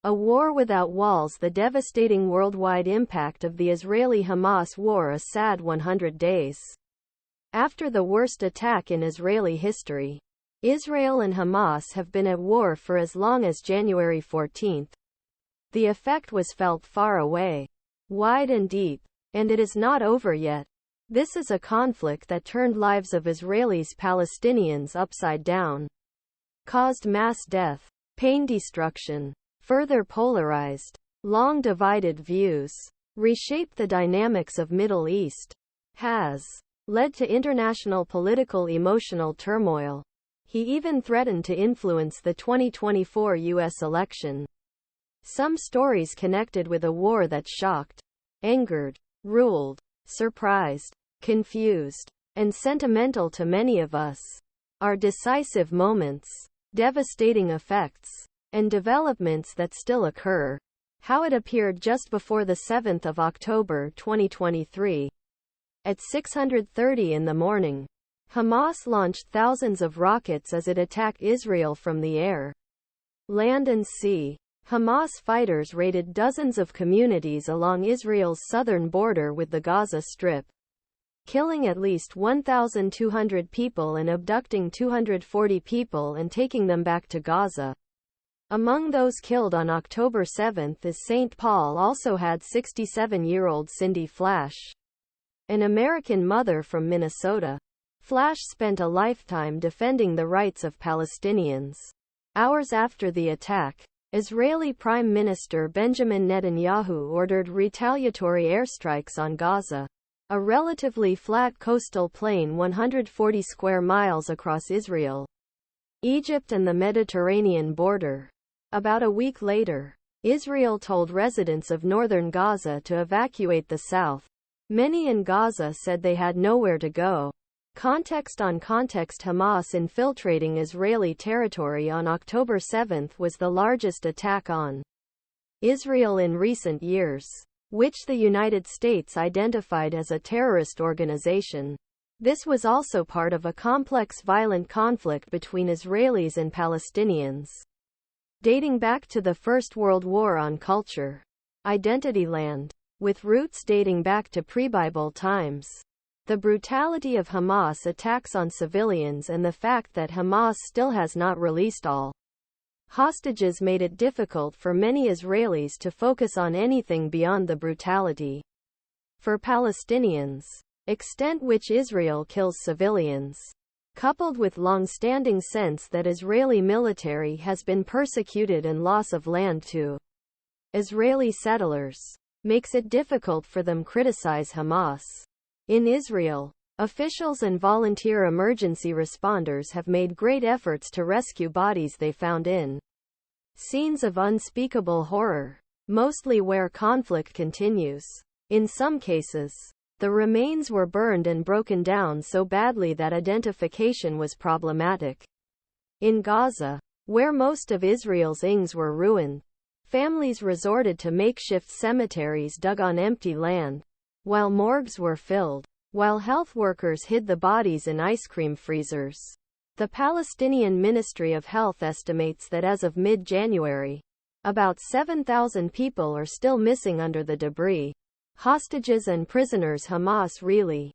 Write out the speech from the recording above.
A war without walls. The devastating worldwide impact of the Israeli-Hamas war. A sad 100 days after the worst attack in Israeli history. Israel and Hamas have been at war for as long as January 14. The effect was felt far away, wide and deep, and it is not over yet. This is a conflict that turned lives of Israelis Palestinians upside down, caused mass death, pain, destruction, further polarized long divided views, reshaped the dynamics of Middle East, has led to international political emotional turmoil. He even threatened to influence the 2024 U.S. election. Some stories connected with a war that shocked, angered, ruled, surprised, confused, and sentimental to many of us are decisive moments, devastating effects, and developments that still occur. How it appeared just before the 7th of October 2023. At 6:30 in the morning, Hamas launched thousands of rockets as it attacked Israel from the air, land and sea. Hamas fighters raided dozens of communities along Israel's southern border with the Gaza Strip, killing at least 1,200 people and abducting 240 people and taking them back to Gaza. Among those killed on October 7 is St. Paul. Also had 67-year-old Cindy Flash, an American mother from Minnesota. Flash spent a lifetime defending the rights of Palestinians. Hours after the attack, Israeli Prime Minister Benjamin Netanyahu ordered retaliatory airstrikes on Gaza, a relatively flat coastal plain 140 square miles across Israel, Egypt and the Mediterranean border. About a week later, Israel told residents of northern Gaza to evacuate the south. Many in Gaza said they had nowhere to go. Context on context. Hamas infiltrating Israeli territory on October 7 was the largest attack on Israel in recent years, which the United States identified as a terrorist organization. This was also part of a complex violent conflict between Israelis and Palestinians, dating back to the First World War on culture, identity, land, with roots dating back to pre-Bible times. The brutality of Hamas attacks on civilians and the fact that Hamas still has not released all hostages made it difficult for many Israelis to focus on anything beyond the brutality. For Palestinians, extent which Israel kills civilians, coupled with long-standing sense that Israeli military has been persecuted and loss of land to Israeli settlers, makes it difficult for them to criticize Hamas. In Israel, officials and volunteer emergency responders have made great efforts to rescue bodies they found in scenes of unspeakable horror, mostly where conflict continues. In some cases, the remains were burned and broken down so badly that identification was problematic. In Gaza, where most of Israel's INGs were ruined, families resorted to makeshift cemeteries dug on empty land, while morgues were filled, while health workers hid the bodies in ice cream freezers. The Palestinian Ministry of Health estimates that as of mid-January, about 7,000 people are still missing under the debris. Hostages and prisoners. Hamas rele